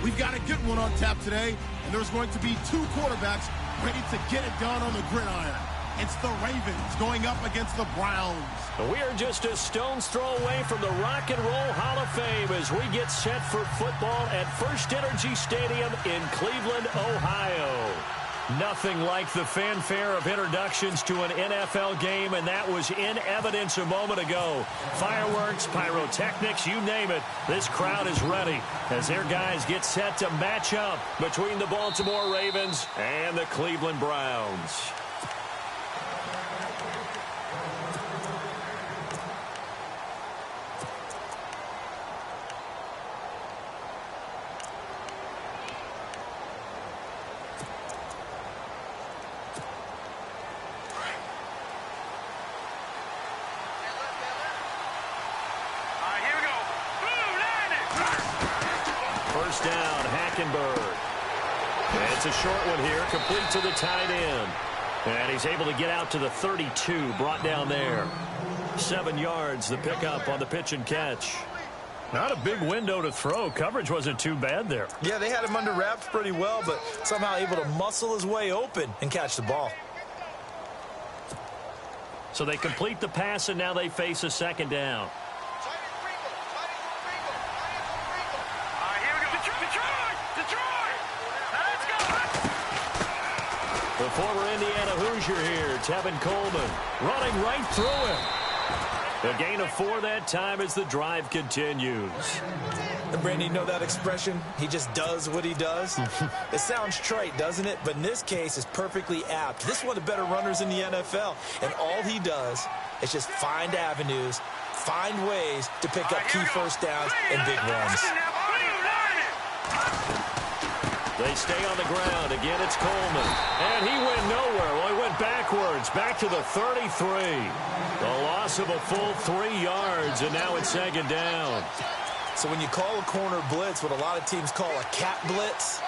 We've got a good one on tap today, and there's going to be two quarterbacks ready to get it done on the gridiron. It's the Ravens going up against the Browns. We are just a stone's throw away from the Rock and Roll Hall of Fame as we get set for football at First Energy Stadium in Cleveland, Ohio. Nothing like the fanfare of introductions to an NFL game, and that was in evidence a moment ago. Fireworks, pyrotechnics, you name it. This crowd is ready as their guys get set to match up between the Baltimore Ravens and the Cleveland Browns. First down, Hackenberg. And it's a short one here, complete to the tight end. And he's able to get out to the 32, brought down there. 7 yards, the pickup on the pitch and catch. Not a big window to throw. Coverage wasn't too bad there. Yeah, they had him under wraps pretty well, but somehow able to muscle his way open and catch the ball. So they complete the pass, and now they face a second down. The former Indiana Hoosier here, Tevin Coleman, running right through him. A gain of 4 that time as the drive continues. And Brandon, you know that expression? He just does what he does? It sounds trite, doesn't it? But in this case, it's perfectly apt. This is one of the better runners in the NFL. And all he does is just find avenues, find ways to pick up key first downs and big runs. They stay on the ground. Again, it's Coleman. And he went nowhere. Well, he went backwards, back to the 33. A loss of a full 3 yards, and now it's second down. So when you call a corner blitz, what a lot of teams call a cat blitz,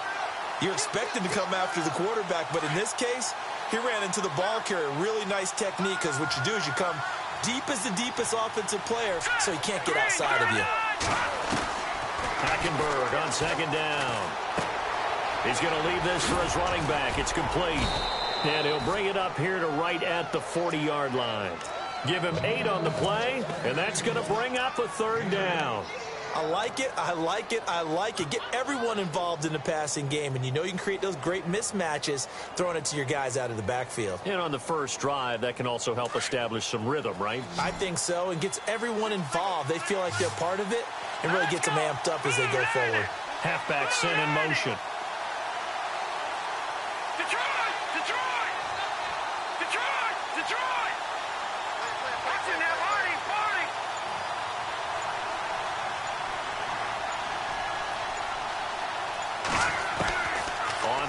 you're expected to come after the quarterback. But in this case, he ran into the ball carrier. Really nice technique, because what you do is you come deep as the deepest offensive player, so he can't get outside of you. Hackenberg on second down. He's going to leave this for his running back. It's complete. And he'll bring it up here to right at the 40-yard line. Give him 8 on the play, and that's going to bring up a third down. I like it, I like it, I like it. Get everyone involved in the passing game, and you know you can create those great mismatches throwing it to your guys out of the backfield. And on the first drive, that can also help establish some rhythm, right? I think so, and gets everyone involved. They feel like they're part of it, and really gets them amped up as they go forward. Halfback sent in motion.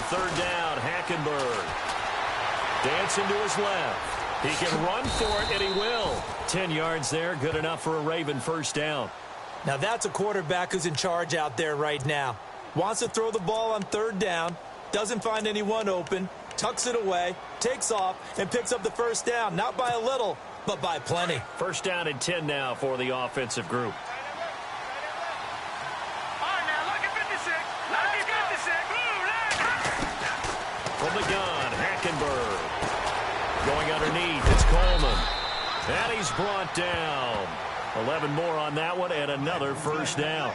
Third down, Hackenberg. Dancing to his left. He can run for it, and he will. 10 yards there, good enough for a Raven first down. Now that's a quarterback who's in charge out there right now. Wants to throw the ball on third down, doesn't find anyone open, tucks it away, takes off, and picks up the first down. Not by a little, but by plenty. First down and 10 now for the offensive group. From the gun, Hackenberg. Going underneath, it's Coleman. And he's brought down. 11 more on that one, and another first down.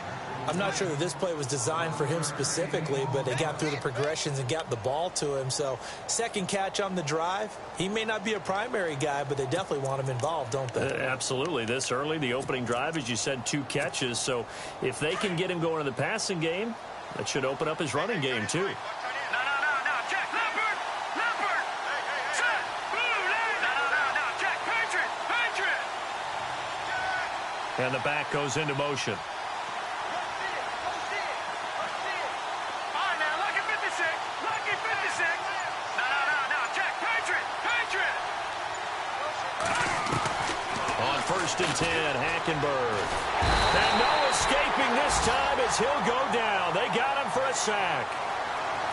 I'm not sure that this play was designed for him specifically, but they got through the progressions and got the ball to him. So, second catch on the drive. He may not be a primary guy, but they definitely want him involved, don't they? Absolutely. This early, the opening drive, as you said, 2 catches. So, if they can get him going in the passing game, that should open up his running game, too. And the back goes into motion. On first and 10, Hackenberg. And no escaping this time as he'll go down. They got him for a sack.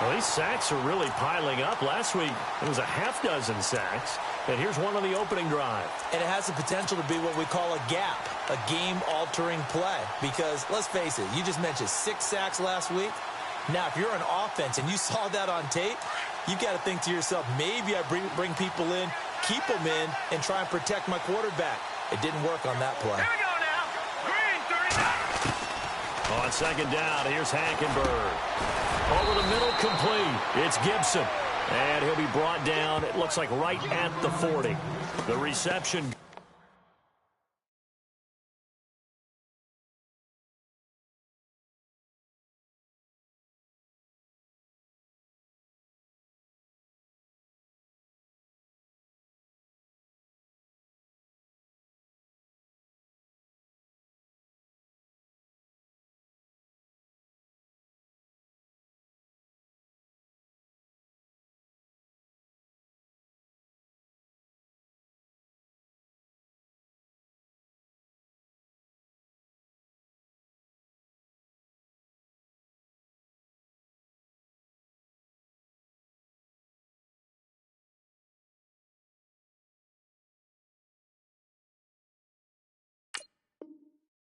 Well, these sacks are really piling up. Last week, it was a half-dozen sacks. And here's one on the opening drive. And it has the potential to be what we call a gap, a game-altering play. Because, let's face it, you just mentioned 6 sacks last week. Now, if you're an offense and you saw that on tape, you got to think to yourself, maybe I bring people in, keep them in, and try and protect my quarterback. It didn't work on that play. Here we go now. Green, 39. On second down, here's Hackenberg. Over the middle, complete. It's Gibson. And he'll be brought down, it looks like right at the 40. The reception.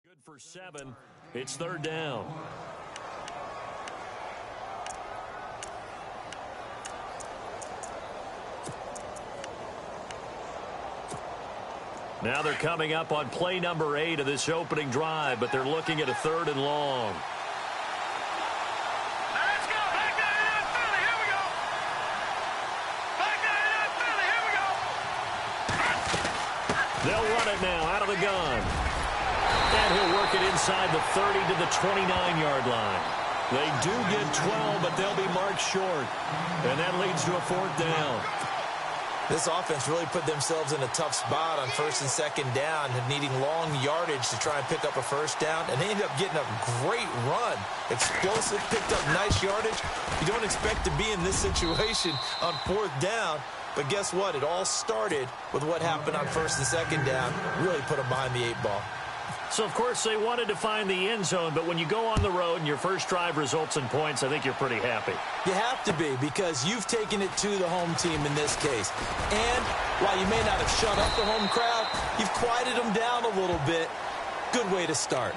Good for 7. It's third down. Now they're coming up on play number 8 of this opening drive, but they're looking at a 3rd and long. Let's go. Back down in Philly. Here we go. Back down in Philly. Here we go. They'll run it now out of the gun. And he'll work it inside the 30 to the 29-yard line. They do get 12, but they'll be marked short. And that leads to a 4th down. This offense really put themselves in a tough spot on 1st and 2nd down, needing long yardage to try and pick up a 1st down, and they ended up getting a great run. Explosive, picked up nice yardage. You don't expect to be in this situation on 4th down, but guess what? It all started with what happened on 1st and 2nd down. Really put them behind the 8 ball. So, of course, they wanted to find the end zone, but when you go on the road and your first drive results in points, I think you're pretty happy. You have to be, because you've taken it to the home team in this case. And while you may not have shut up the home crowd, you've quieted them down a little bit. Good way to start.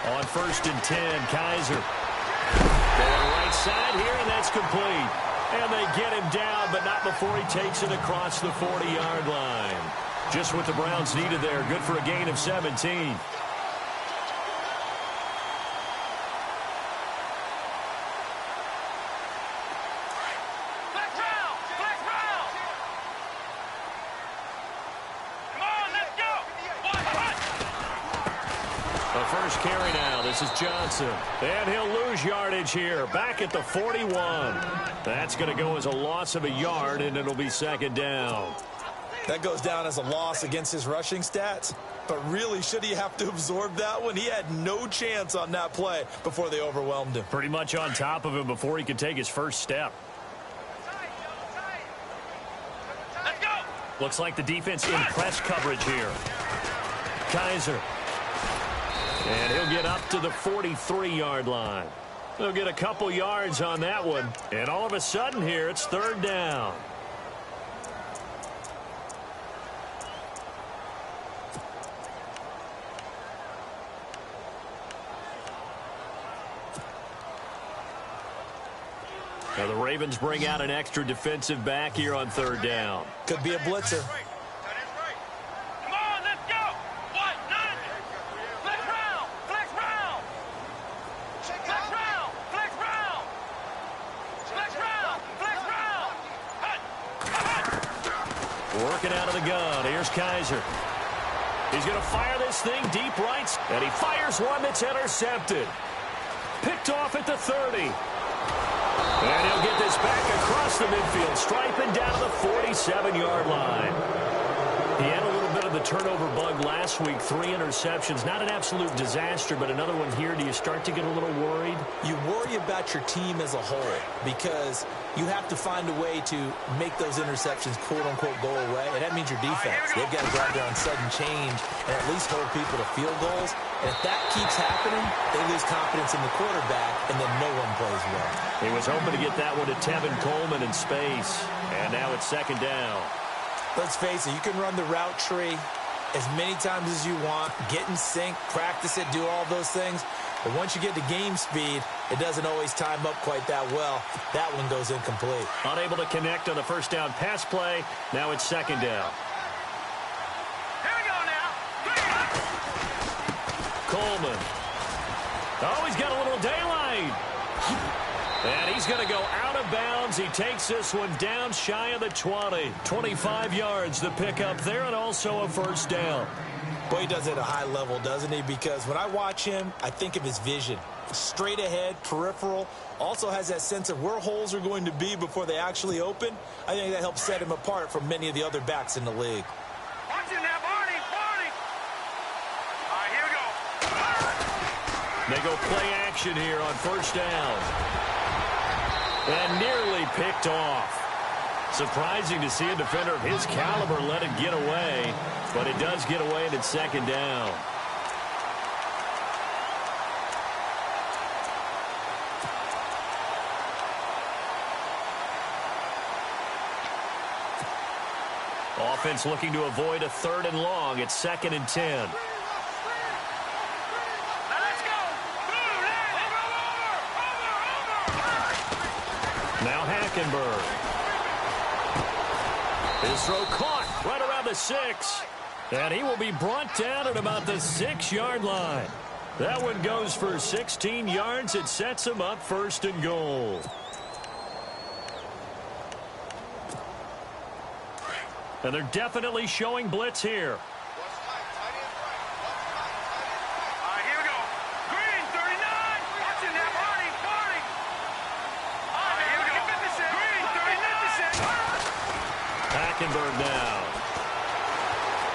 On 1st and 10, Kaiser. Going right side here, and that's complete. And they get him down, but not before he takes it across the 40-yard line. Just what the Browns needed there. Good for a gain of 17. The first carry now. This is Johnson. And he'll lose yardage here. Back at the 41. That's going to go as a loss of a yard, and it'll be 2nd down. That goes down as a loss against his rushing stats. But really, should he have to absorb that one? He had no chance on that play before they overwhelmed him. Pretty much on top of him before he could take his first step. Let's go. Looks like the defense in press coverage here. Kaiser. And he'll get up to the 43-yard line. He'll get a couple yards on that one. And all of a sudden here, it's 3rd down. Now the Ravens bring out an extra defensive back here on 3rd down. Could be a blitzer. Working out of the gun. Here's Kaiser. He's going to fire this thing deep right. And he fires one that's intercepted. Picked off at the 30. And he'll get this back across the midfield, striping down to the 47-yard line. He had a little bit of the turnover bug last week. 3 interceptions. Not an absolute disaster, but another one here. Do you start to get a little worried? You worry about your team as a whole, because you have to find a way to make those interceptions quote-unquote go away, and that means your defense. They've got to go out there on sudden change and at least hold people to field goals. And if that keeps happening, they lose confidence in the quarterback, and then no one plays well. He was hoping to get that one to Tevin Coleman in space, and now it's second down. Let's face it, you can run the route tree as many times as you want, get in sync, practice it, do all those things. But once you get to game speed, it doesn't always time up quite that well. That one goes incomplete. Unable to connect on the first down pass play. Now it's second down. Here we go now. Coleman. Oh, he's got a little daylight. And he's going to go out of bounds. He takes this one down shy of the 20. 25 yards the pickup there, and also a first down. Boy, he does it at a high level, doesn't he? Because when I watch him, I think of his vision. Straight ahead, peripheral. Also has that sense of where holes are going to be before they actually open. I think that helps set him apart from many of the other backs in the league. Watch it now, Barney. All right, here we go. They go play action here on first down. And nearly picked off. Surprising to see a defender of his caliber let it get away, but it does get away and it's second down. Offense looking to avoid a 3rd and long. It's 2nd and 10. Now Hackenberg. His throw caught right around the 6. And he will be brought down at about the 6-yard line. That one goes for 16 yards. It sets him up 1st and goal. And they're definitely showing blitz here. Hackenberg now.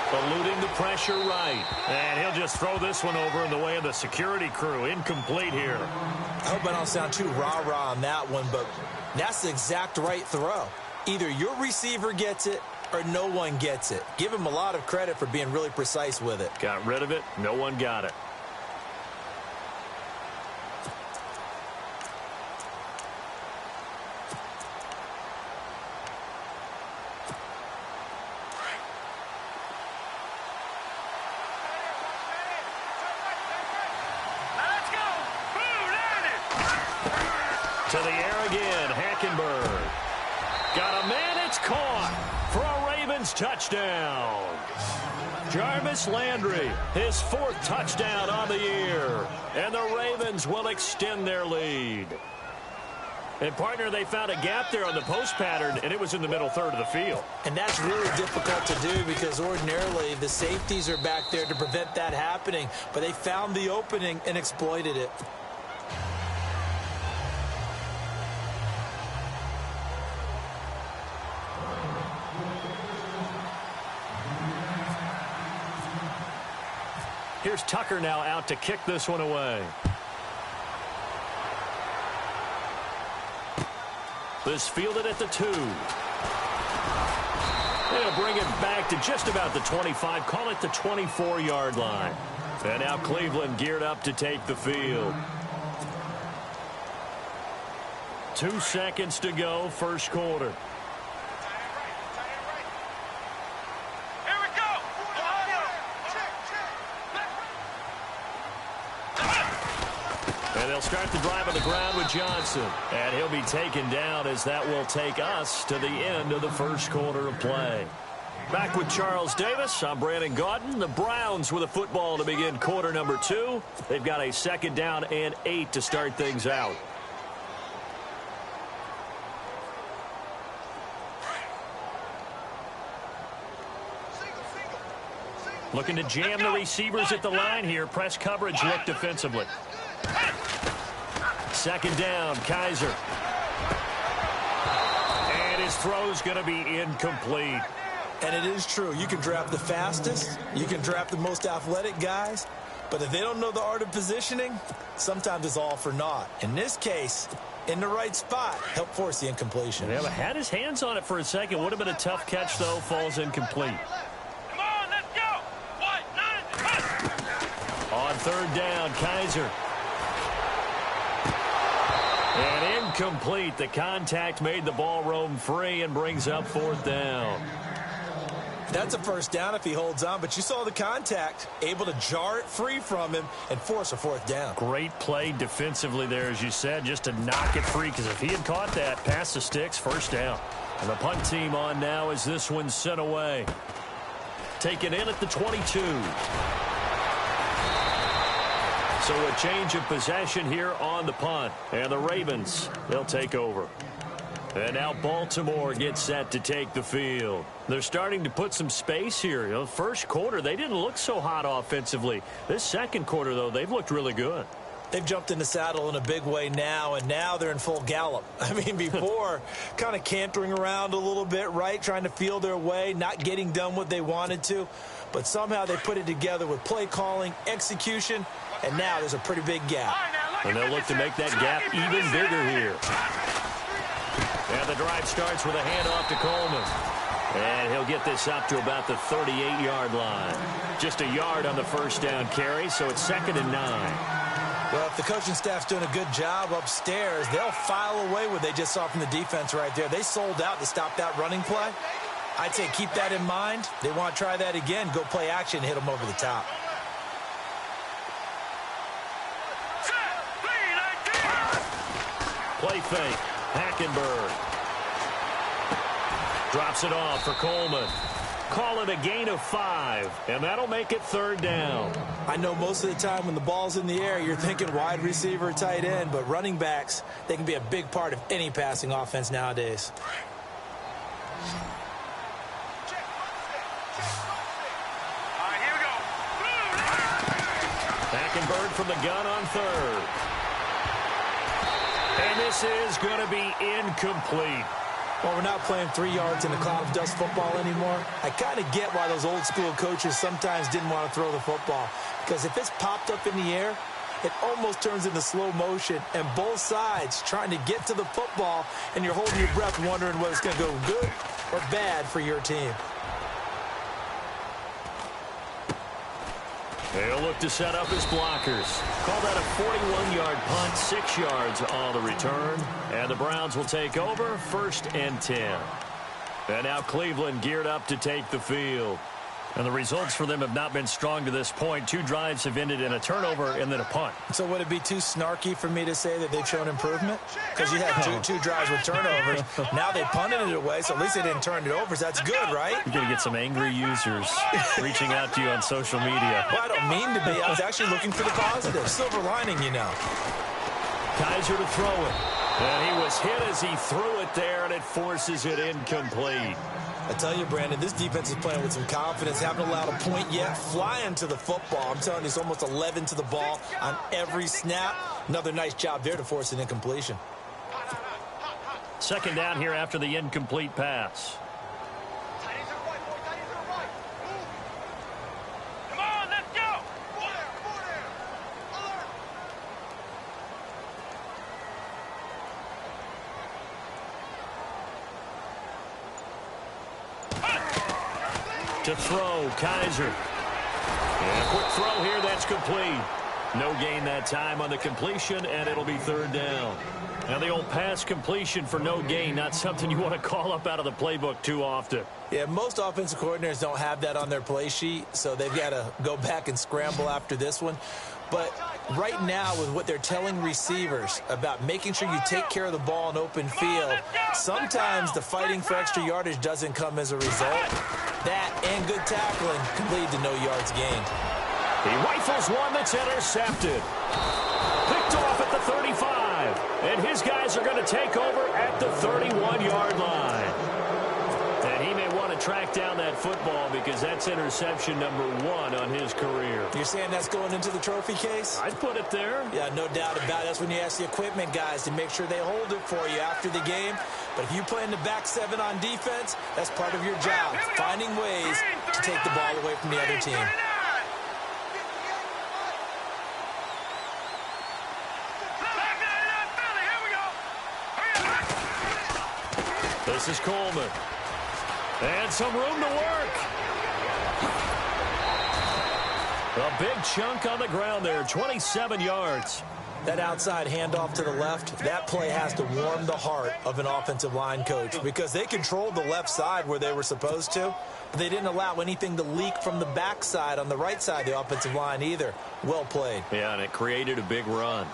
Eluding the pressure right. And he'll just throw this one over in the way of the security crew. Incomplete here. I hope I don't sound too rah-rah on that one, but that's the exact right throw. Either your receiver gets it or no one gets it. Give him a lot of credit for being really precise with it. Got rid of it. No one got it. To the air again, Hackenberg. Got a man, it's caught for a Ravens touchdown. Jarvis Landry, his 4th touchdown on the year. And the Ravens will extend their lead. And, partner, they found a gap there on the post pattern, and it was in the middle 3rd of the field. And that's really difficult to do because ordinarily the safeties are back there to prevent that happening. But they found the opening and exploited it. Here's Tucker now out to kick this one away. This fielded at the 2. They'll bring it back to just about the 25. Call it the 24-yard line. And now Cleveland geared up to take the field. 2 seconds to go, first quarter. And they'll start the drive on the ground with Johnson. And he'll be taken down as that will take us to the end of the first quarter of play. Back with Charles Davis, I'm Brandon Gaudin. The Browns with a football to begin quarter number 2. They've got a 2nd down and 8 to start things out. Looking to jam the receivers at the line here. Press coverage look defensively. 2nd down, Kaiser. And his throw's going to be incomplete. And it is true. You can draft the fastest. You can draft the most athletic guys. But if they don't know the art of positioning, sometimes it's all for naught. In this case, in the right spot, help force the incompletion. Yeah, but had his hands on it for a second. Would have been a tough catch, though. Falls incomplete. Come on, let's go. 1-9. On third down, Kaiser. And incomplete. The contact made the ball roam free and brings up fourth down. That's a first down if he holds on, but you saw the contact, able to jar it free from him and force a fourth down. Great play defensively there, as you said, just to knock it free, because if he had caught that, past the sticks, first down. And the punt team on now as this one's sent away. Taken in at the 22. So a change of possession here on the punt. And the Ravens, they'll take over. And now Baltimore gets set to take the field. They're starting to put some space here. You know, first quarter, they didn't look so hot offensively. This second quarter, though, they've looked really good. They've jumped in the saddle in a big way now, and now they're in full gallop. I mean, before, kind of cantering around a little bit, right? Trying to feel their way, not getting done what they wanted to. But somehow they put it together with play calling, execution, and now there's a pretty big gap. And they'll look to make that gap even bigger here. And the drive starts with a handoff to Coleman. And he'll get this up to about the 38-yard line. Just a yard on the first down carry, so it's 2nd and 9. Well, if the coaching staff's doing a good job upstairs, they'll file away what they just saw from the defense right there. They sold out to stop that running play. I'd say keep that in mind. They want to try that again, go play action, hit them over the top. Play fake. Hackenberg drops it off for Coleman. Call it a gain of 5, and that'll make it 3rd down. I know most of the time when the ball's in the air, you're thinking wide receiver, tight end, but running backs, they can be a big part of any passing offense nowadays. All right, here we go. Hackenberg from the gun on 3rd. And this is going to be incomplete. Well, we're not playing 3 yards in a cloud of dust football anymore. I kind of get why those old school coaches sometimes didn't want to throw the football. Because if it's popped up in the air, it almost turns into slow motion. And both sides trying to get to the football, and you're holding your breath wondering whether it's going to go good or bad for your team. They'll look to set up his blockers. Call that a 41-yard punt, 6 yards on the return. And the Browns will take over, 1st and 10. And now Cleveland geared up to take the field. And the results for them have not been strong to this point. 2 drives have ended in a turnover and then a punt. So would it be too snarky for me to say that they've shown improvement? Because you had two drives with turnovers. Now they punted it away, so at least they didn't turn it over. So that's good, right? You're going to get some angry users reaching out to you on social media. Well, I don't mean to be. I was actually looking for the positive. Silver lining, you know. Kaiser to throw it. And he was hit as he threw it there, and it forces it incomplete. I tell you, Brandon, this defense is playing with some confidence. Haven't allowed a point yet. Flying to the football. I'm telling you, it's almost 11 to the ball on every snap. Another nice job there to force an incompletion. 2nd down here after the incomplete pass. Come on, let's go. To throw, Kaiser. And a quick throw here, that's complete. No gain that time on the completion, and it'll be 3rd down. Now the old pass completion for no gain, not something you want to call up out of the playbook too often. Yeah, most offensive coordinators don't have that on their play sheet, so they've got to go back and scramble after this one. But right now, with what they're telling receivers about making sure you take care of the ball in open field, sometimes the fighting for extra yardage doesn't come as a result. That and good tackling can lead to no yards gained. He rifles one that's intercepted. Picked off at the 35. And his guys are going to take over at the 31-yard line. And he may want to track down that football because that's interception number 1 on his career. You're saying that's going into the trophy case? I'd put it there. Yeah, no doubt about it. That's when you ask the equipment guys to make sure they hold it for you after the game. But if you play in the back 7 on defense, that's part of your job, finding ways to take the ball away from the other team. This is Coleman. And some room to work. A big chunk on the ground there, 27 yards. That outside handoff to the left, that play has to warm the heart of an offensive line coach because they controlled the left side where they were supposed to, but they didn't allow anything to leak from the backside on the right side of the offensive line either. Well played. Yeah, and it created a big run.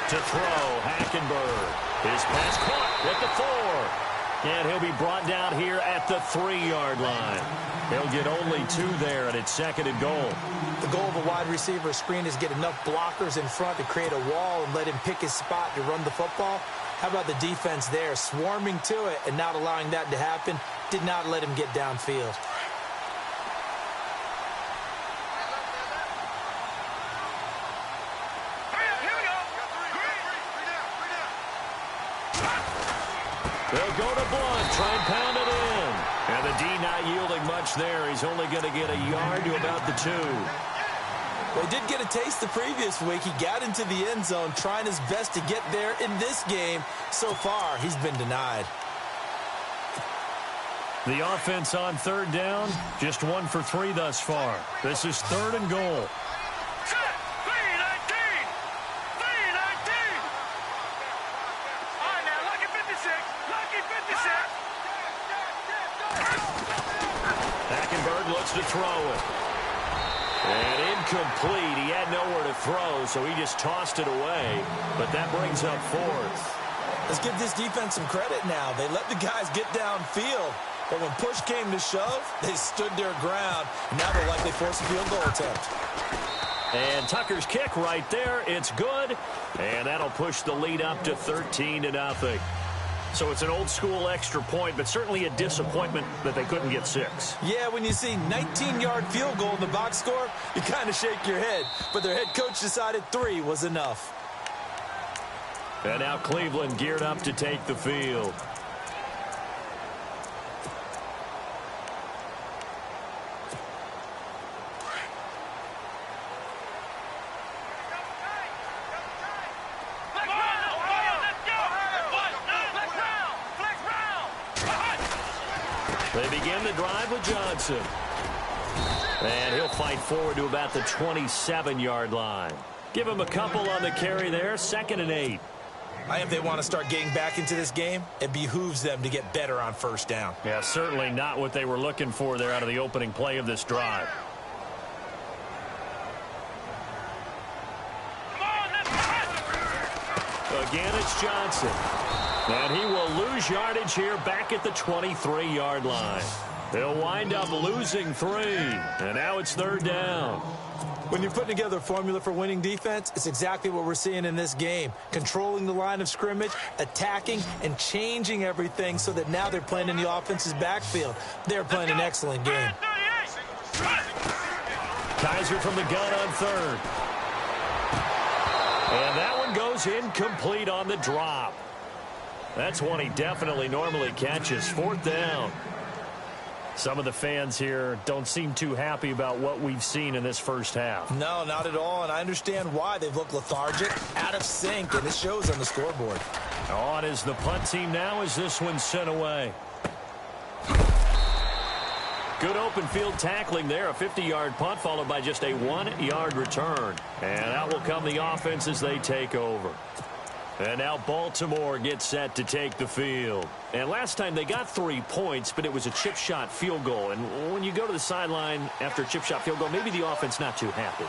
To throw, Hackenberg. His pass caught at the 4. And he'll be brought down here at the 3-yard line. He'll get only 2 there, and it's 2nd and goal. The goal of a wide receiver screen is get enough blockers in front to create a wall and let him pick his spot to run the football. How about the defense there, swarming to it and not allowing that to happen? Did not let him get downfield. They'll go to Blunt, try and pound it in. And the D not yielding much there. He's only going to get a yard to about the 2. Well, he did get a taste the previous week. He got into the end zone trying his best to get there in this game. So far, he's been denied. The offense on 3rd down, just 1 for 3 thus far. This is 3rd and goal. Looks to throw it. And incomplete. He had nowhere to throw, so he just tossed it away. But that brings up 4th. Let's give this defense some credit now. They let the guys get downfield. But when push came to shove, they stood their ground. Now they'll likely force a field goal attempt. And Tucker's kick right there. It's good. And that'll push the lead up to 13-0. So it's an old-school extra point, but certainly a disappointment that they couldn't get 6. Yeah, when you see 19-yard field goal in the box score, you kind of shake your head. But their head coach decided 3 was enough. And now Cleveland geared up to take the field. They begin the drive with Johnson. And he'll fight forward to about the 27-yard line. Give him a couple on the carry there, 2nd and 8. If they want to start getting back into this game, it behooves them to get better on 1st down. Yeah, certainly not what they were looking for there out of the opening play of this drive. Again, it's Johnson. And he will lose yardage here back at the 23-yard line. They'll wind up losing 3. And now it's 3rd down. When you're putting together a formula for winning defense, it's exactly what we're seeing in this game. Controlling the line of scrimmage, attacking, and changing everything so that now they're playing in the offense's backfield. They're playing an excellent game. Kaiser from the gun on 3rd. And that one goes incomplete on the drop. That's one he definitely normally catches. 4th down. Some of the fans here don't seem too happy about what we've seen in this first half. No, not at all, and I understand why. They've looked lethargic, out of sync, and it shows on the scoreboard. On is the punt team now as this one's sent away. Good open field tackling there. A 50-yard punt followed by just a 1-yard return. And out will come the offense as they take over. And now Baltimore gets set to take the field. And last time they got 3 points, but it was a chip shot field goal. And when you go to the sideline after a chip shot field goal, maybe the offense not too happy.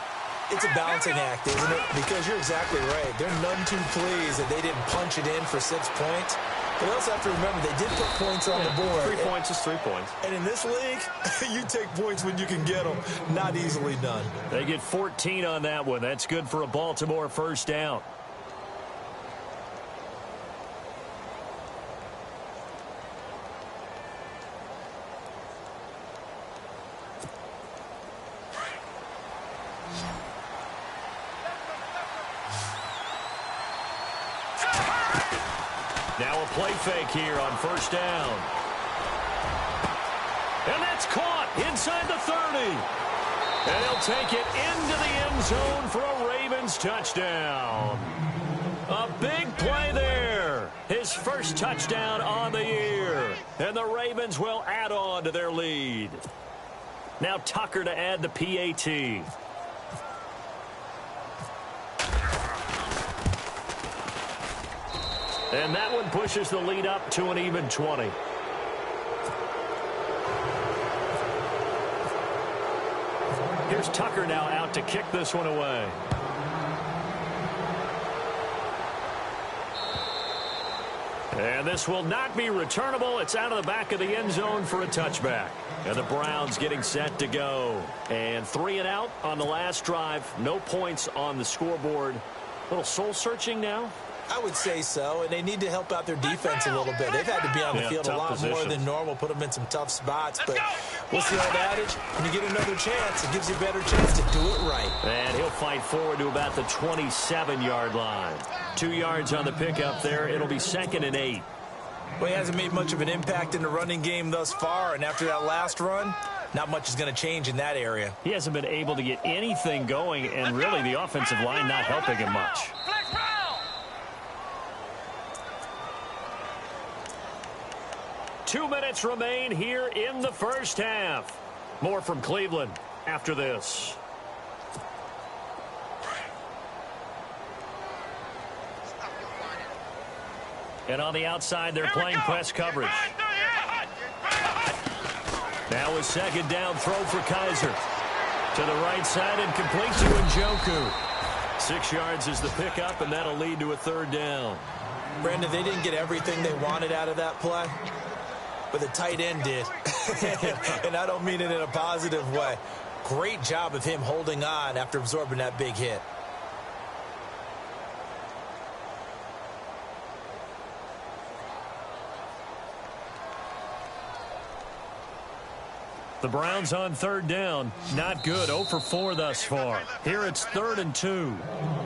It's a balancing act, isn't it? Because you're exactly right. They're none too pleased that they didn't punch it in for 6 points. But you also have to remember they did put points on the board. 3 points is 3 points. And in this league, you take points when you can get them. Not easily done. They get 14 on that one. That's good for a Baltimore first down. Now a play fake here on first down. And that's caught inside the 30. And he'll take it into the end zone for a Ravens touchdown. A big play there. His first touchdown on the year. And the Ravens will add on to their lead. Now Tucker to add the PAT. And that one pushes the lead up to an even 20. Here's Tucker now out to kick this one away. And this will not be returnable. It's out of the back of the end zone for a touchback. And the Browns getting set to go. And 3 and out on the last drive. No points on the scoreboard. A little soul-searching now. I would say so, and they need to help out their defense a little bit. They've had to be on the field a lot more than normal, put them in some tough spots. But what's the old adage? When you get another chance, it gives you a better chance to do it right. And he'll fight forward to about the 27-yard line. 2 yards on the pickup there. It'll be 2nd and 8. Well, he hasn't made much of an impact in the running game thus far, and after that last run, not much is going to change in that area. He hasn't been able to get anything going, and really the offensive line not helping him much. 2 minutes remain here in the first half. More from Cleveland after this. And on the outside, they're playing press coverage. Now a 2nd down throw for Kaiser. To the right side and complete to Njoku. 6 yards is the pickup, and that'll lead to a 3rd down. Brandon, they didn't get everything they wanted out of that play, but the tight end did. And I don't mean it in a positive way. Great job of him holding on after absorbing that big hit. The Browns on 3rd down. Not good. 0 for 4 thus far. Here it's 3rd and 2.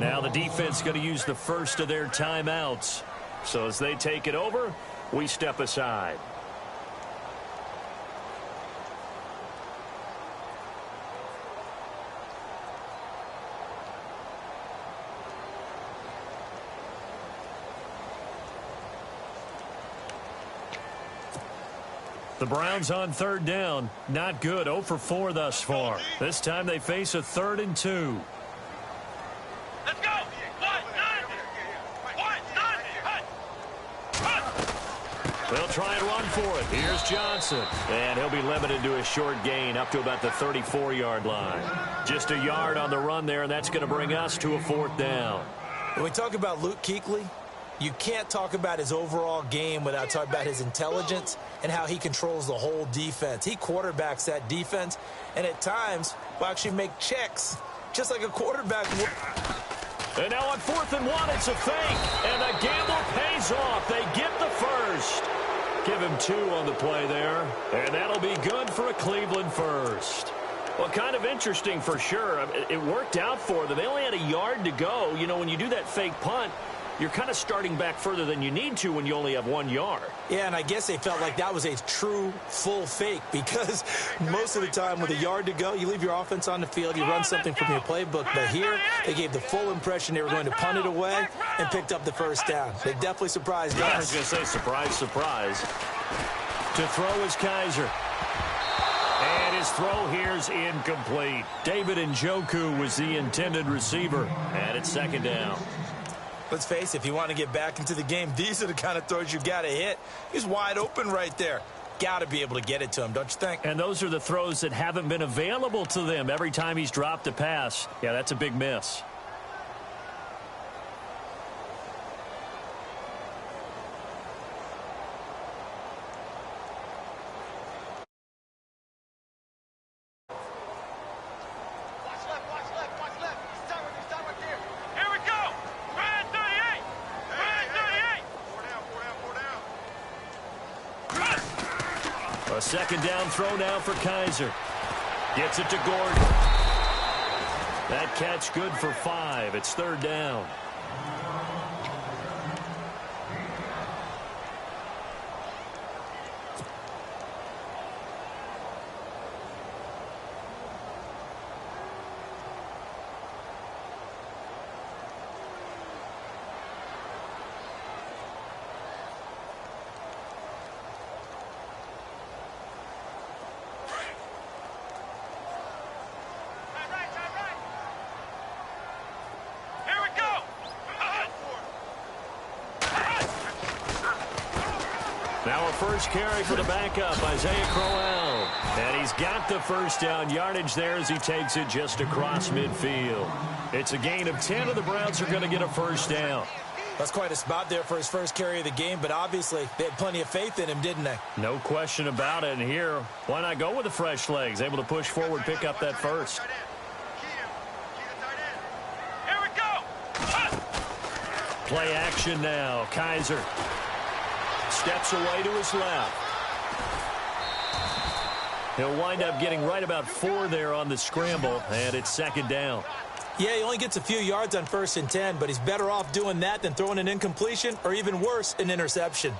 Now the defense going to use the first of their timeouts. So as they take it over, we step aside. The Browns on 3rd down. Not good. 0 for 4 thus far. This time they face a 3rd and 2. Let's go. 1-9. They'll try and run for it. Here's Johnson. And he'll be limited to a short gain up to about the 34-yard line. Just a yard on the run there, and that's going to bring us to a 4th down. When we talk about Luke Kuechly, you can't talk about his overall game without talking about his intelligence and how he controls the whole defense. He quarterbacks that defense, and at times will actually make checks, just like a quarterback would. And now on 4th and 1, it's a fake. And the gamble pays off. They get the first. Give him 2 on the play there. And that'll be good for a Cleveland first. Well, kind of interesting for sure. It worked out for them. They only had a yard to go. You know, when you do that fake punt, you're kind of starting back further than you need to when you only have 1 yard. Yeah, and I guess they felt like that was a true full fake because most of the time with a yard to go, you leave your offense on the field, you run something from your playbook. But here, they gave the full impression they were going to punt it away and picked up the first down. They definitely surprised us. I was going to say surprise, surprise. To throw is Kaiser. And his throw here's incomplete. David Njoku was the intended receiver. And it's 2nd down. Let's face it, if you want to get back into the game, these are the kind of throws you got to hit. He's wide open right there. Got to be able to get it to him, don't you think? And those are the throws that haven't been available to them every time he's dropped a pass. Yeah, that's a big miss. A 2nd down throw now for Kaiser. Gets it to Gordon. That catch good for 5. It's 3rd down. Our first carry for the backup, Isaiah Crowell. And he's got the first down yardage there as he takes it just across midfield. It's a gain of 10, and the Browns are going to get a first down. That's quite a spot there for his first carry of the game, but obviously they had plenty of faith in him, didn't they? No question about it. And here, why not go with the fresh legs? Able to push forward, pick up that first. Here we go. Play action now. Kaiser steps away to his left. He'll wind up getting right about 4 there on the scramble, and it's second down. Yeah, he only gets a few yards on 1st and 10, but he's better off doing that than throwing an incompletion or even worse, an interception.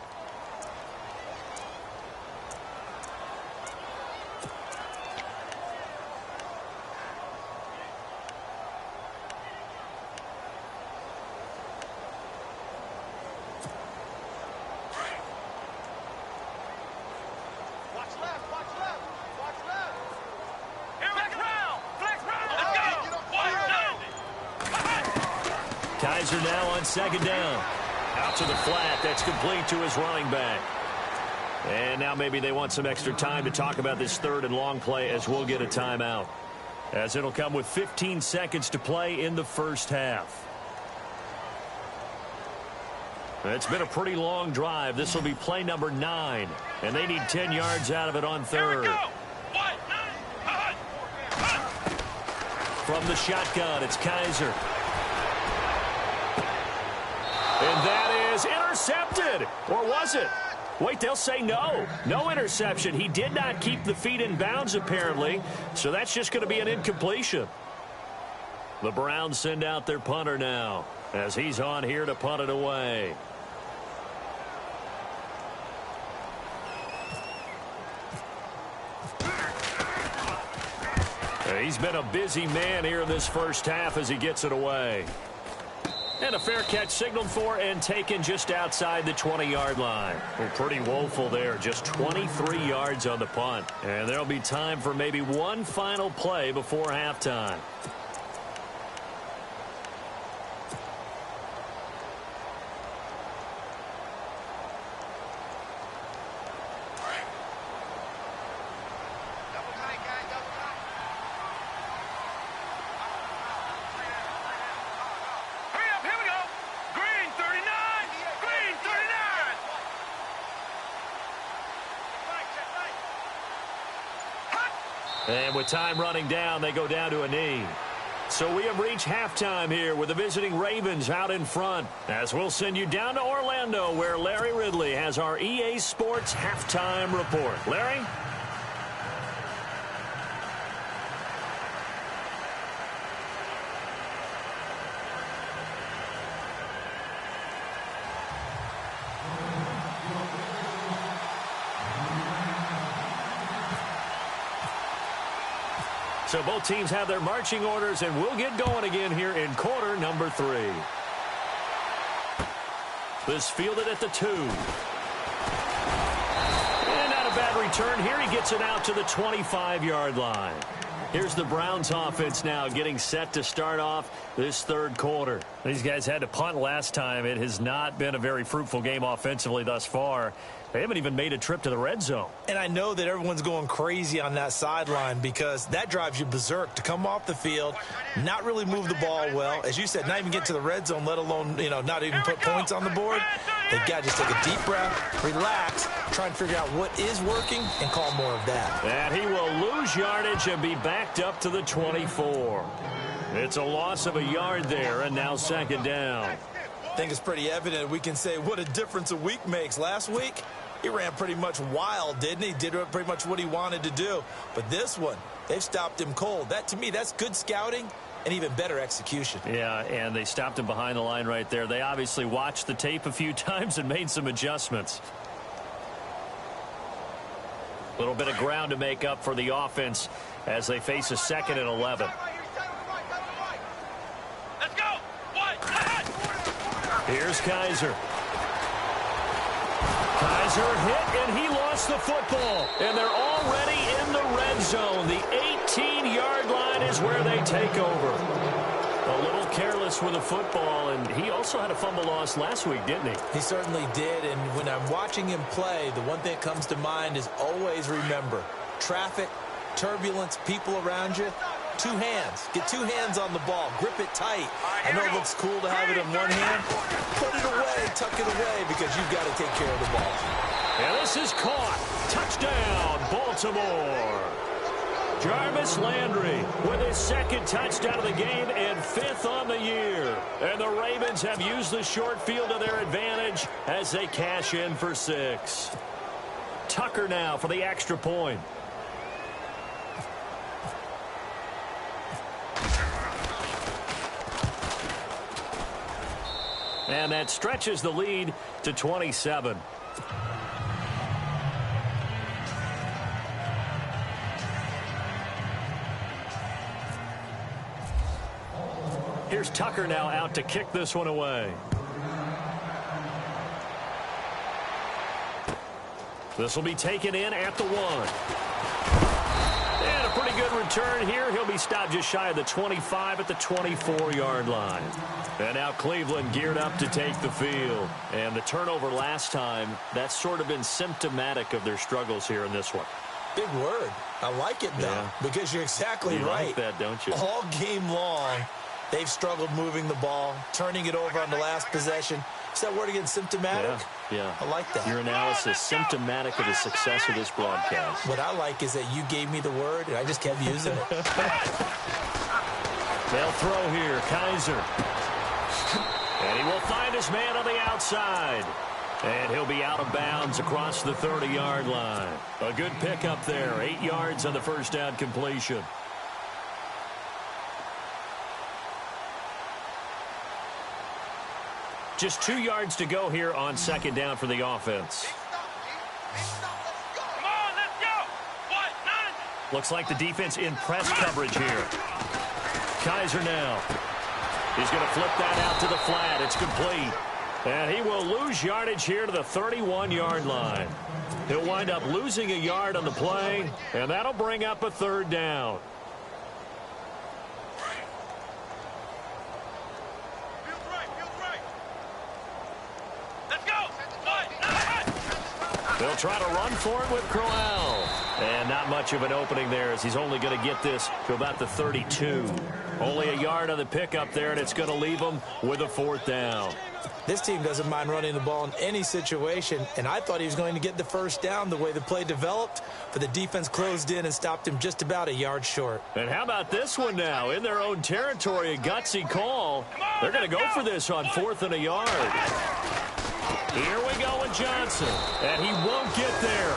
Kaiser now on second down. Out to the flat. That's complete to his running back. And now maybe they want some extra time to talk about this third and long play as we'll get a timeout. As it'll come with 15 seconds to play in the first half. It's been a pretty long drive. This will be play number 9. And they need 10 yards out of it on third. From the shotgun, it's Kaiser. And that is intercepted. Or was it? Wait, they'll say no. No interception. He did not keep the feet in bounds, apparently. So that's just going to be an incompletion. The Browns send out their punter now as he's on here to punt it away. He's been a busy man here in this first half as he gets it away. And a fair catch signaled for and taken just outside the 20-yard line. Well, pretty woeful there. Just 23 yards on the punt. And there'll be time for maybe one final play before halftime. And with time running down, they go down to a knee. So we have reached halftime here with the visiting Ravens out in front. As we'll send you down to Orlando, where Larry Ridley has our EA Sports halftime report. Larry? So both teams have their marching orders, and we'll get going again here in quarter number 3. This fielded at the 2. And not a bad return here. He gets it out to the 25-yard line. Here's the Browns offense now getting set to start off this third quarter. These guys had to punt last time. It has not been a very fruitful game offensively thus far. They haven't even made a trip to the red zone. And I know that everyone's going crazy on that sideline because that drives you berserk to come off the field, not really move the ball well. As you said, not even get to the red zone, let alone, not even put points on the board. They've got to just take a deep breath, relax, try and figure out what is working and call more of that. And he will lose yardage and be backed up to the 24. It's a loss of a yard there, and now second down. I think it's pretty evident we can say what a difference a week makes. Last week, he ran pretty much wild, didn't he? Did pretty much what he wanted to do. But this one, they've stopped him cold. That, to me, that's good scouting and even better execution. Yeah, and they stopped him behind the line right there. They obviously watched the tape a few times and made some adjustments. A little bit of ground to make up for the offense as they face a 2nd and 11. Let's go. Here's Kaiser. Kaiser hit, and he lost the football. And they're already in the red zone. The 18-yard line is where they take over. A little careless with the football, and he also had a fumble loss last week, didn't he? He certainly did, and when I'm watching him play, the one thing that comes to mind is always remember, traffic, turbulence, people around you, two hands. Get two hands on the ball. Grip it tight. I know it looks cool to have it in one hand. Put it away, tuck it away, because you've got to take care of the ball. And this is caught. Touchdown, Baltimore. Jarvis Landry with his second touchdown of the game and 5th on the year. And the Ravens have used the short field to their advantage as they cash in for 6. Tucker now for the extra point. And that stretches the lead to 27. Here's Tucker now out to kick this one away. This will be taken in at the 1. And a pretty good return here. He'll be stopped just shy of the 25 at the 24-yard line. And now Cleveland geared up to take the field. And the turnover last time, that's sort of been symptomatic of their struggles here in this one. Big word. I like it, though, Yeah. because you're exactly You right. like that, don't you? All game long, they've struggled moving the ball, turning it over on the last possession. Is that word again, symptomatic? Yeah. I like that. Your analysis, symptomatic of the success of this broadcast. What I like is that you gave me the word, and I just kept using it. They'll throw here. Kaiser. And he will find his man on the outside. And he'll be out of bounds across the 30-yard line. A good pickup there. 8 yards on the first down completion. Just 2 yards to go here on second down for the offense. Come on, let's go. What? None. Looks like the defense in press coverage here. Kaiser now. He's going to flip that out to the flat. It's complete. And he will lose yardage here to the 31-yard line. He'll wind up losing a yard on the play, and that'll bring up a 3rd down. Feels right, feels right. Let's go. What? None. They'll try to run for it with Crowell. And not much of an opening there as he's only going to get this to about the 32. Only a yard on the pickup there, and it's going to leave him with a 4th down. This team doesn't mind running the ball in any situation, and I thought he was going to get the first down the way the play developed, but the defense closed in and stopped him just about a yard short. And how about this one now? In their own territory, a gutsy call. They're going to go for this on 4th and a yard. Here we go with Johnson, and he won't get there.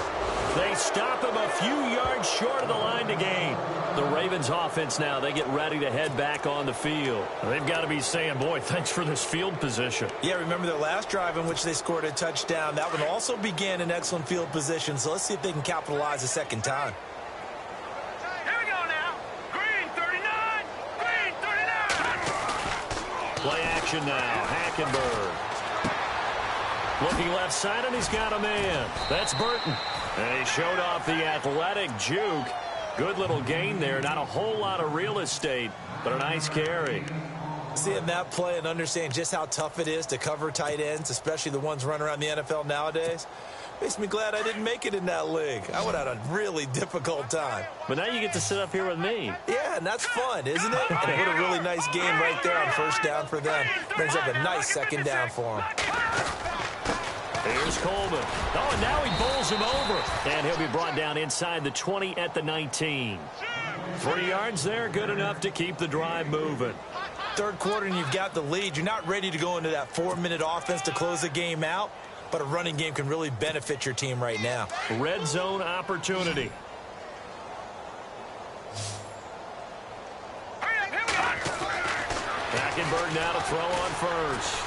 They stop him a few yards short of the line to gain. The Ravens offense now, they get ready to head back on the field. They've got to be saying, boy, thanks for this field position. Yeah, remember their last drive in which they scored a touchdown. That one also began in excellent field position, so let's see if they can capitalize a second time. Here we go now. Green 39. Green 39. Play action now. Hackenberg. Looking left side, and he's got a man. That's Burton. And he showed off the athletic juke. Good little gain there. Not a whole lot of real estate, but a nice carry. Seeing that play and understanding just how tough it is to cover tight ends, especially the ones running around the NFL nowadays, makes me glad I didn't make it in that league. I would have had a really difficult time. But now you get to sit up here with me. Yeah, and that's fun, isn't it? And what a really nice game right there on first down for them. Brings up a nice second down for them. Here's Coleman. Oh, and now he bowls him over. And he'll be brought down inside the 20 at the 19. 3 yards there, good enough to keep the drive moving. Third quarter and you've got the lead. You're not ready to go into that 4-minute offense to close the game out, but a running game can really benefit your team right now. Red zone opportunity. Hurry up, here we go. Hackenberg now to throw on first.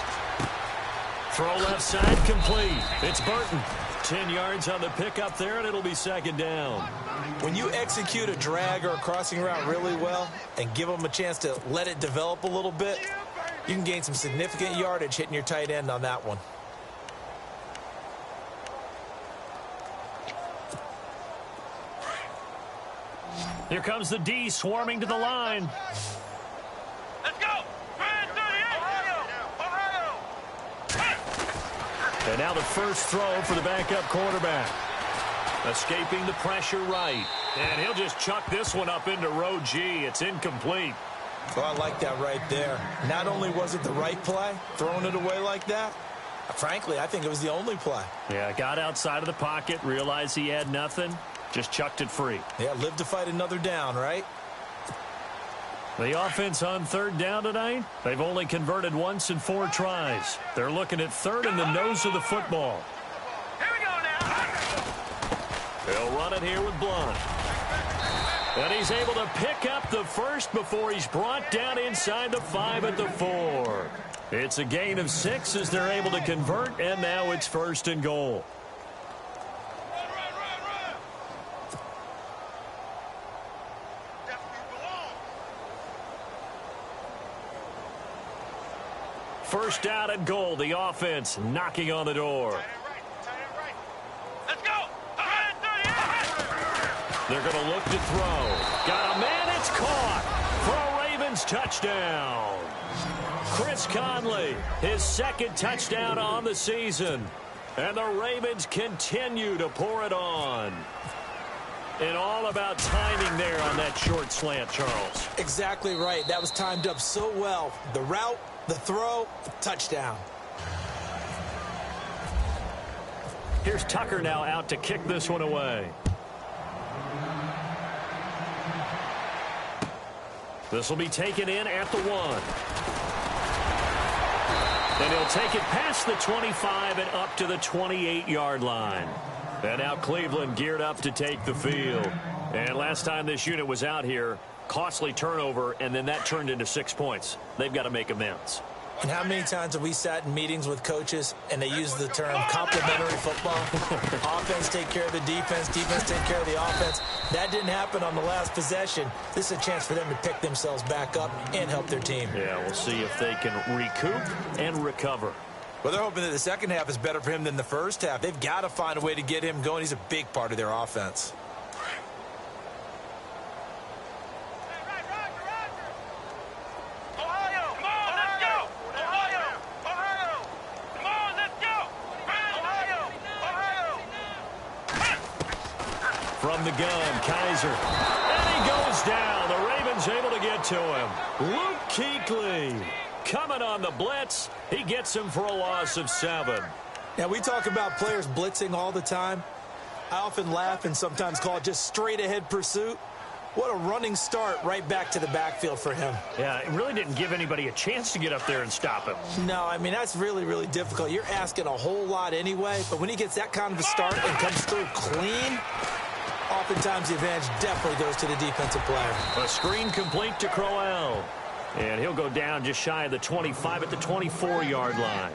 Throw left side complete. It's Burton. 10 yards on the pickup there, and it'll be second down. When you execute a drag or a crossing route really well and give them a chance to let it develop a little bit, you can gain some significant yardage hitting your tight end on that one. Here comes the D swarming to the line. Let's go. And now the first throw for the backup quarterback. Escaping the pressure right. And he'll just chuck this one up into row G. It's incomplete. Well, I like that right there. Not only was it the right play, throwing it away like that, frankly, I think it was the only play. Yeah, got outside of the pocket, realized he had nothing, just chucked it free. Yeah, live to fight another down, right? The offense on third down tonight, they've only converted once in 4 tries. They're looking at third in the nose of the football. Here we go now. They'll run it here with Blunt. And he's able to pick up the first before he's brought down inside the 5 at the 4. It's a gain of 6 as they're able to convert, and now it's first and goal. First down and goal. The offense knocking on the door. Let's go. They're going to look to throw. Got a man. It's caught for a Ravens touchdown. Chris Conley, his second touchdown on the season. And the Ravens continue to pour it on. And all about timing there on that short slant, Charles. Exactly right. That was timed up so well. The route, the throw, touchdown. Here's Tucker now out to kick this one away. This will be taken in at the 1. And he'll take it past the 25 and up to the 28-yard line. And now Cleveland geared up to take the field. And last time this unit was out here, costly turnover, and then that turned into 6 points. They've got to make amends. And how many times have we sat in meetings with coaches and they use the term complementary football? Offense take care of the defense, defense take care of the offense. That didn't happen on the last possession. This is a chance for them to pick themselves back up and help their team. Yeah, we'll see if they can recoup and recover. Well, they're hoping that the second half is better for him than the first half. They've got to find a way to get him going. He's a big part of their offense. From the gun, Kaiser. And he goes down. The Ravens able to get to him. Luke Kuechly coming on the blitz. He gets him for a loss of 7. Now, we talk about players blitzing all the time. I often laugh and sometimes call it just straight-ahead pursuit. What a running start right back to the backfield for him. Yeah, it really didn't give anybody a chance to get up there and stop him. No, I mean, that's really, really difficult. You're asking a whole lot anyway, but when he gets that kind of a start and comes through clean, oftentimes the advantage definitely goes to the defensive player. A screen complete to Crowell. And he'll go down just shy of the 25 at the 24-yard line.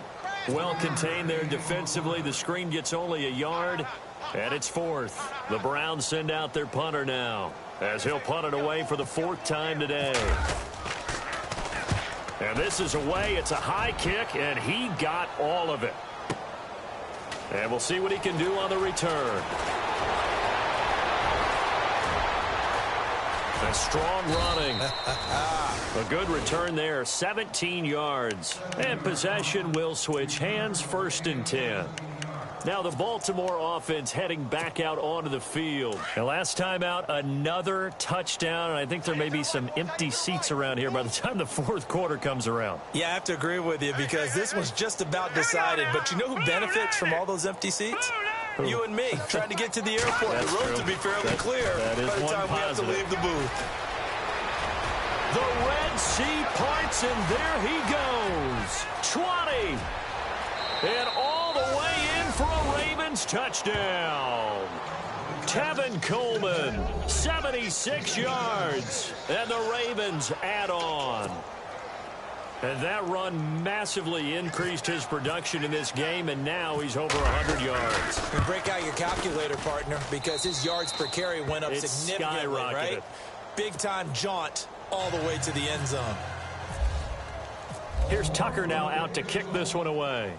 Well contained there defensively. The screen gets only a yard, and it's 4th. The Browns send out their punter now, as he'll punt it away for the 4th time today. And this is away. It's a high kick, and he got all of it. And we'll see what he can do on the return. A strong running. A good return there, 17 yards. And possession will switch hands, 1st and 10. Now the Baltimore offense heading back out onto the field. And last time out, another touchdown. And I think there may be some empty seats around here by the time the 4th quarter comes around. Yeah, I have to agree with you because this one's just about decided. But you know who benefits from all those empty seats? You and me, trying to get to the airport. That's the road true. to be fairly clear that is by the one time we have to positive. leave the booth. The Red Sea parts, and there he goes. 20. And all the way in for a Ravens touchdown. Tevin Coleman, 76 yards. And the Ravens add on. And that run massively increased his production in this game, and now he's over 100 yards. And break out your calculator, partner, because his yards per carry went up It's significantly, skyrocketed. right? Big-time jaunt all the way to the end zone. Here's Tucker now out to kick this one away.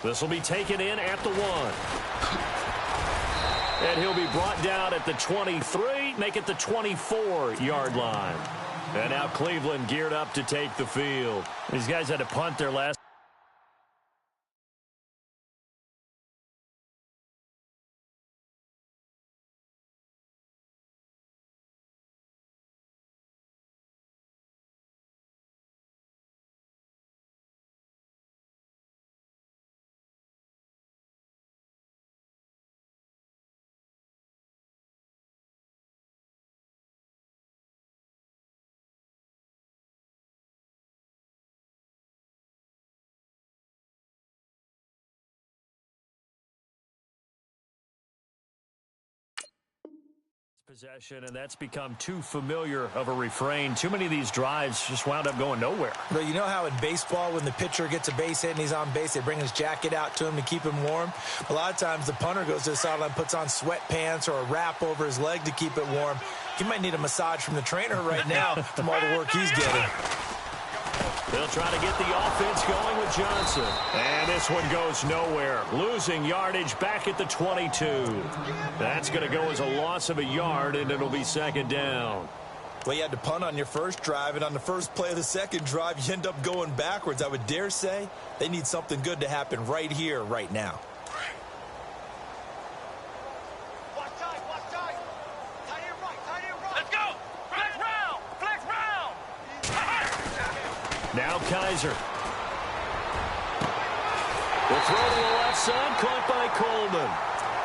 This will be taken in at the 1. And he'll be brought down at the 23, make it the 24-yard line. And now Cleveland geared up to take the field. These guys had to punt their last. Possession, and that's become too familiar of a refrain. Too many of these drives just wound up going nowhere. But you know how in baseball, when the pitcher gets a base hit and he's on base, they bring his jacket out to him to keep him warm? A lot of times the punter goes to the sideline, puts on sweatpants or a wrap over his leg to keep it warm. He might need a massage from the trainer right now from all the work he's getting. They'll try to get the offense going with Johnson. And this one goes nowhere. Losing yardage back at the 22. That's going to go as a loss of a yard, and it'll be second down. Well, you had to punt on your first drive, and on the first play of the second drive, you end up going backwards. I would dare say they need something good to happen right here, right now. Now Kaiser. The throw to the left side, caught by Coleman.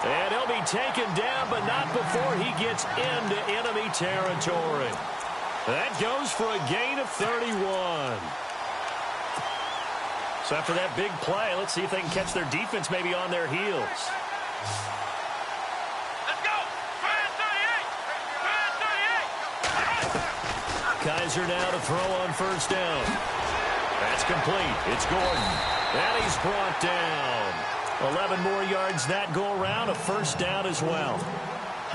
And he'll be taken down, but not before he gets into enemy territory. That goes for a gain of 31. So after that big play, let's see if they can catch their defense maybe on their heels. Let's go! Kaiser now to throw on first down. That's complete. It's Gordon. And he's brought down. 11 more yards that go around. A first down as well.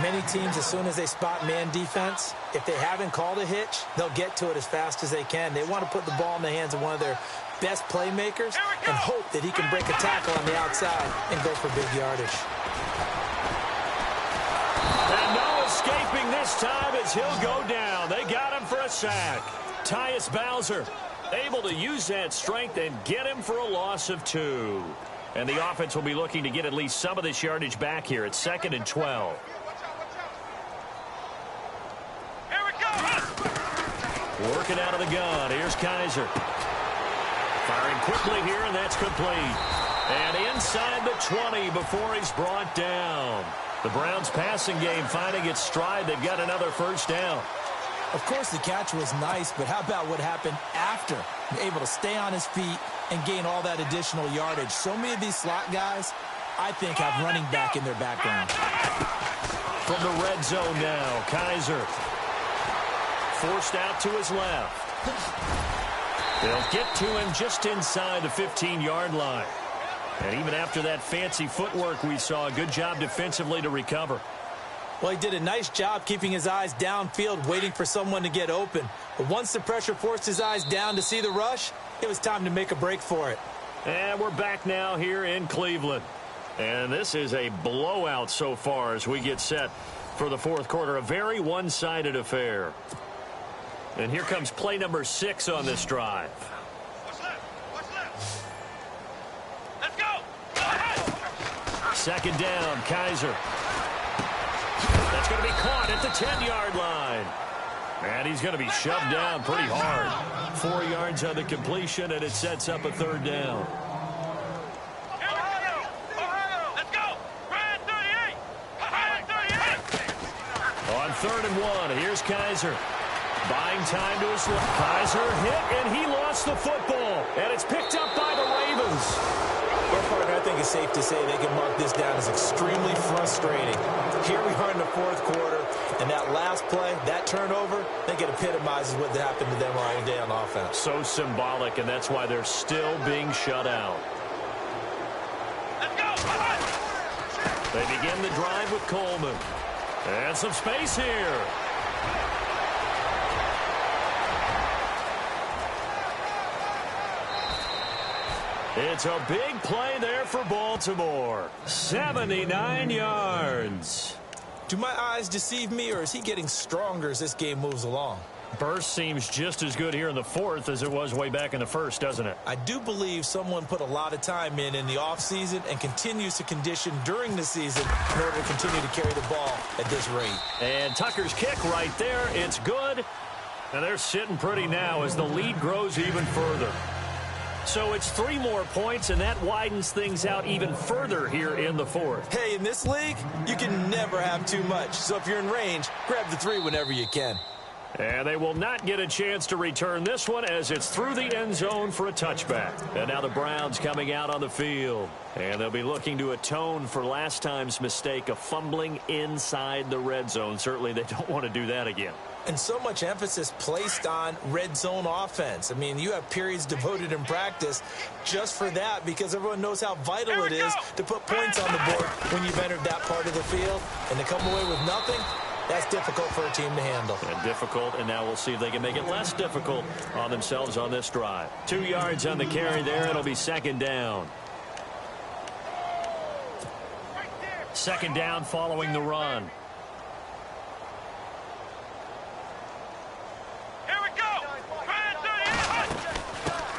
Many teams, as soon as they spot man defense, if they haven't called a hitch, they'll get to it as fast as they can. They want to put the ball in the hands of one of their best playmakers and hope that he can break a tackle on the outside and go for big yardage. And no escaping this time as he'll go down. They got him for a sack. Tyus Bowser able to use that strength and get him for a loss of 2. And the offense will be looking to get at least some of this yardage back here at 2nd and 12. Here we go! Working out of the gun. Here's Kaiser. Firing quickly here, and that's complete. And inside the 20 before he's brought down. The Browns passing game finding its stride. They've got another first down. Of course, the catch was nice, but how about what happened after? Able to stay on his feet and gain all that additional yardage. So many of these slot guys, I think, have running back in their background. From the red zone now, Kaiser. Forced out to his left. They'll get to him just inside the 15-yard line. And even after that fancy footwork we saw, a good job defensively to recover. Well, he did a nice job keeping his eyes downfield, waiting for someone to get open. But once the pressure forced his eyes down to see the rush, it was time to make a break for it. And we're back now here in Cleveland. And this is a blowout so far as we get set for the fourth quarter. A very one-sided affair. And here comes play number 6 on this drive. What's left? Let's go! Second down, Kaiser. That's going to be caught at the 10-yard line. And he's going to be shoved down pretty hard. 4 yards on the completion, and it sets up a third down. Let's go! Brad 38! Brad 38! On 3rd and 1, here's Kaiser. Buying time to his left. Kaiser hit, and he lost the football. And it's picked up by the Ravens. Well, partner, I think it's safe to say they can mark this down as extremely frustrating. Here we are in the fourth quarter, and that last play, that turnover, I think it epitomizes what happened to them right today on offense. So symbolic, and that's why they're still being shut out. Let's go! They begin the drive with Coleman. And some space here. It's a big play there for Baltimore. 79 yards. Do my eyes deceive me, or is he getting stronger as this game moves along? Burst seems just as good here in the fourth as it was way back in the first, doesn't it? I do believe someone put a lot of time in the offseason and continues to condition during the season in order to continue to carry the ball at this rate. And Tucker's kick right there. It's good. And they're sitting pretty now as the lead grows even further. So it's 3 more points, and that widens things out even further here in the fourth. Hey, in this league, you can never have too much. So if you're in range, grab the 3 whenever you can. And they will not get a chance to return this one as it's through the end zone for a touchback. And now the Browns coming out on the field. And they'll be looking to atone for last time's mistake of fumbling inside the red zone. Certainly they don't want to do that again. And so much emphasis placed on red zone offense. I mean, you have periods devoted in practice just for that because everyone knows how vital it is to put points on the board when you've entered that part of the field. And to come away with nothing, that's difficult for a team to handle. And difficult, and now we'll see if they can make it less difficult on themselves on this drive. 2 yards on the carry there. It'll be second down. Second down following the run.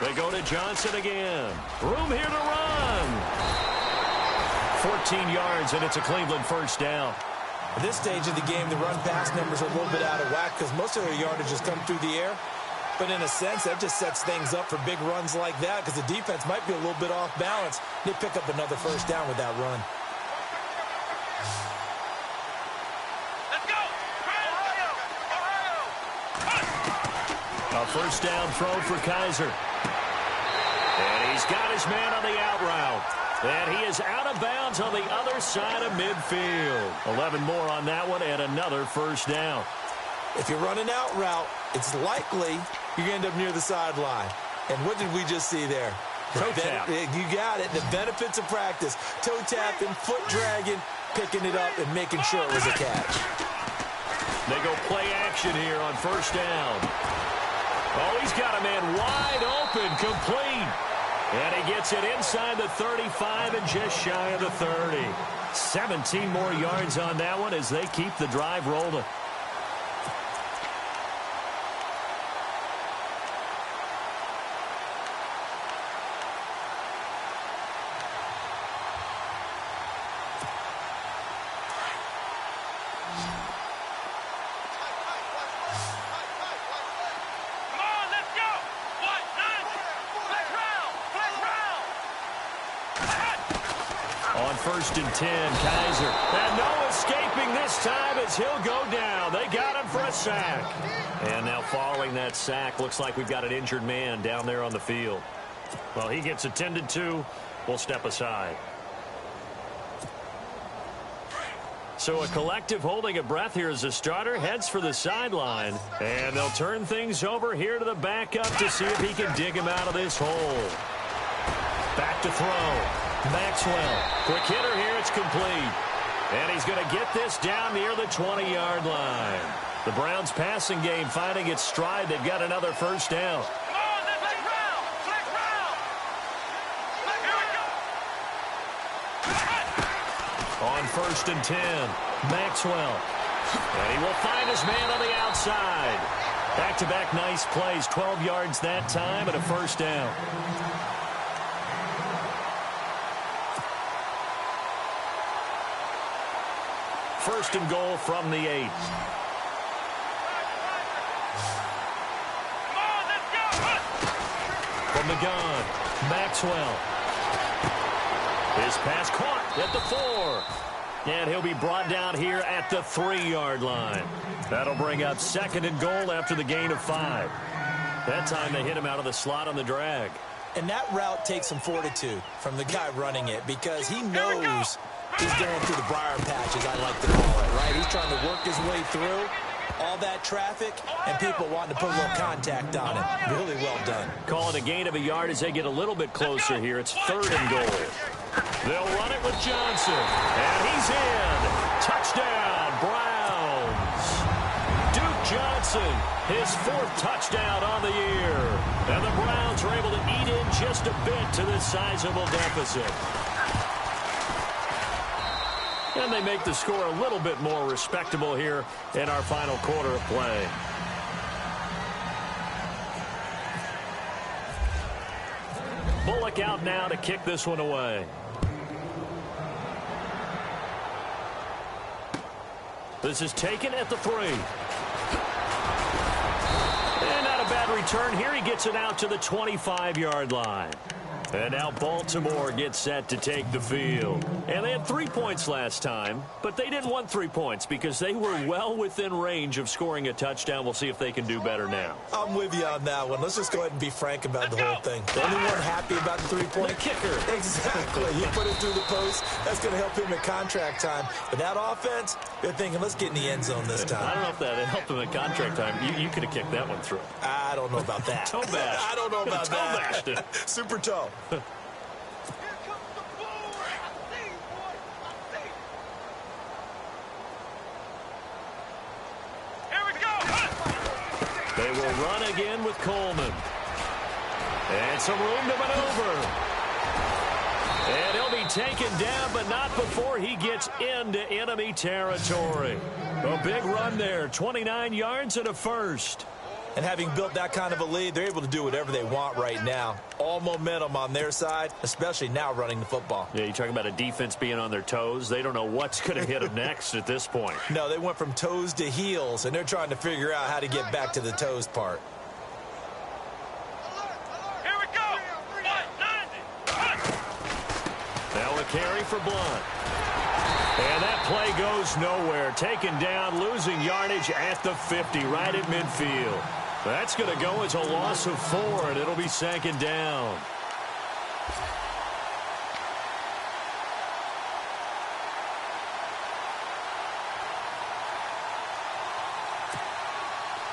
They go to Johnson again. Room here to run. 14 yards, and it's a Cleveland first down. At this stage of the game, the run-pass numbers are a little bit out of whack because most of their yardage has come through the air. But in a sense, that just sets things up for big runs like that because the defense might be a little bit off balance. They pick up another first down with that run. Let's go! A first down throw for Kaiser. And he's got his man on the out route. And he is out of bounds on the other side of midfield. 11 more on that one and another first down. If you run an out route, it's likely you're going to end up near the sideline. And what did we just see there? Toe tap. You got it. The benefits of practice. Toe tapping, foot dragging, picking it up, and making sure it was a catch. They go play action here on first down. Oh, he's got a man wide open, complete. And he gets it inside the 35 and just shy of the 30. 17 more yards on that one as they keep the drive rolling. First and 10, Kaiser. And no escaping this time as he'll go down. They got him for a sack. And now following that sack, looks like we've got an injured man down there on the field. Well, he gets attended to. We'll step aside. So a collective holding a breath here as the starter heads for the sideline. And they'll turn things over here to the backup to see if he can dig him out of this hole. Back to throw. Maxwell, quick hitter here, it's complete. And he's going to get this down near the 20-yard line. The Browns passing game finding its stride. They've got another first down. On first and 10, Maxwell. And he will find his man on the outside. Back-to-back nice plays, 12 yards that time and a first down. First and goal from the 8. From the gun, Maxwell. His pass caught at the 4. And he'll be brought down here at the 3-yard line. That'll bring up second and goal after the gain of 5. That time they hit him out of the slot on the drag. And that route takes some fortitude from the guy running it because he knows he's going through the briar patch, as I like to call it, right? He's trying to work his way through all that traffic and people wanting to put a little contact on it. Really well done. Call it a gain of a yard as they get a little bit closer here. It's third and goal. They'll run it with Johnson. And he's in. Touchdown, Browns. Duke Johnson, his 4th touchdown on the year. And the Browns are able to eat in just a bit to this sizable deficit. And they make the score a little bit more respectable here in our final quarter of play. look out now to kick this one away. This is taken at the 3. And not a bad return here. He gets it out to the 25-yard line. And now Baltimore gets set to take the field. And they had 3 points last time, but they didn't want 3 points because they were well within range of scoring a touchdown. We'll see if they can do better now. I'm with you on that one. Let's just go ahead and be frank about the whole thing. The only one happy about the 3-point? The kicker. Exactly. He put it through the post. That's going to help him at contract time. But that offense, they're thinking, let's get in the end zone this time. I don't know if that helped him at contract time. You could have kicked that one through. I don't know about that. Toe bash. I don't know about that. Toe bashed it. Super toe. Here comes the ball. I see, boy. I see. Here we go. They will run again with Coleman. And some room to maneuver. And he'll be taken down, but not before he gets into enemy territory. A big run there, 29 yards and a first. And having built that kind of a lead, they're able to do whatever they want right now. All momentum on their side, especially now running the football. Yeah, you talk about a defense being on their toes. They don't know what's going to hit them next at this point. No, they went from toes to heels, and they're trying to figure out how to get back to the toes part. Here we go. 190. Now a carry for Blunt. And that play goes nowhere. Taken down, losing yardage at the 50, right at midfield. That's going to go as a loss of 4, and it'll be 2nd down.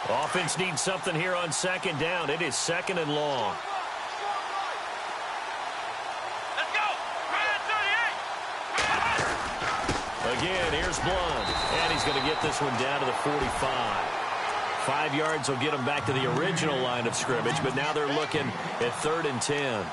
Offense needs something here on 2nd down. It is 2nd and long. Let's go. Ryan 38. Again, here's Blunt. And he's going to get this one down to the 45. 5 yards will get them back to the original line of scrimmage, but now they're looking at 3rd and 10.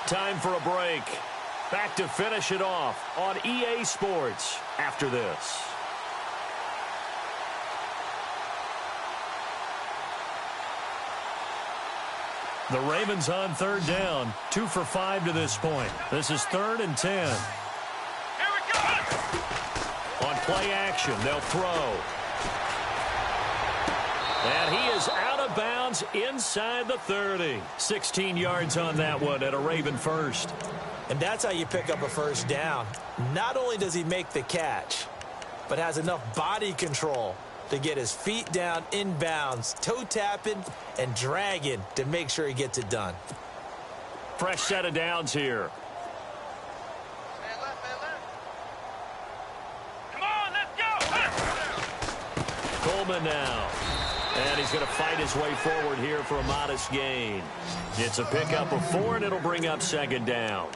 Time for a break. Back to finish it off on EA Sports after this. The Ravens on 3rd down. 2 for 5 to this point. This is 3rd and 10. Here we go. On play action, they'll throw. And he is out of bounds inside the 30. 16 yards on that one at a Raven first. And that's how you pick up a 1st down. Not only does he make the catch, but has enough body control to get his feet down inbounds, toe tapping and dragging to make sure he gets it done. Fresh set of downs here. Man left, man left. Come on, let's go. Coleman now. And he's going to fight his way forward here for a modest gain. It's a pickup of 4, and it'll bring up 2nd down.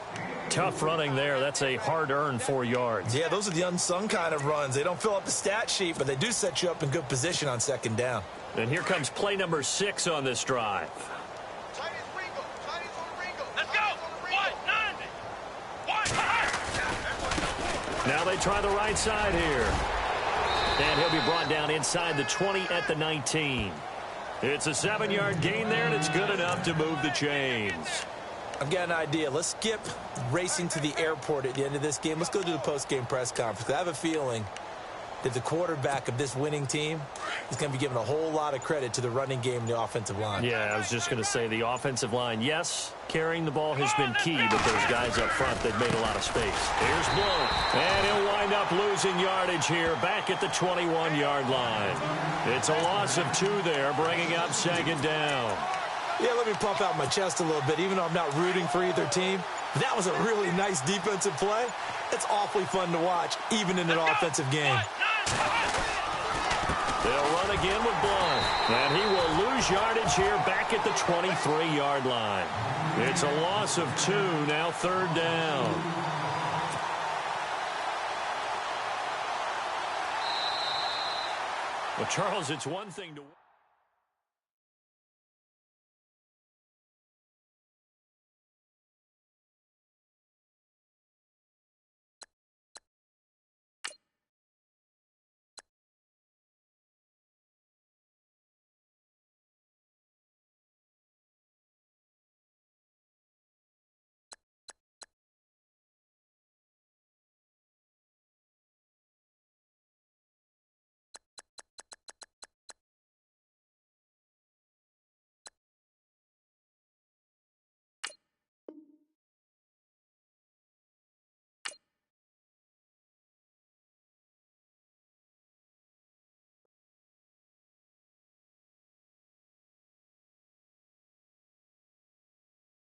Tough running there. That's a hard-earned 4 yards. Yeah, those are the unsung kind of runs. They don't fill up the stat sheet, but they do set you up in good position on 2nd down. And here comes play number 6 on this drive. Chinese Ringo. Chinese on the Ringo. Let's go. 190. Now they try the right side here. And he'll be brought down inside the 20 at the 19. It's a 7-yard gain there, and it's good enough to move the chains. I've got an idea. Let's skip racing to the airport at the end of this game. Let's go to the post-game press conference. I have a feeling that the quarterback of this winning team is going to be given a whole lot of credit to the running game and the offensive line. Yeah, I was just going to say the offensive line, yes, carrying the ball has been key, but those guys up front, they've made a lot of space. Here's Blunt, and he'll wind up losing yardage here back at the 21-yard line. It's a loss of 2 there, bringing up 2nd down. Yeah, let me pump out my chest a little bit, even though I'm not rooting for either team. That was a really nice defensive play. It's awfully fun to watch, even in an offensive game. They'll run again with Blunt, and he will lose yardage here back at the 23-yard line. It's a loss of 2, now 3rd down. Well, Charles, it's one thing to...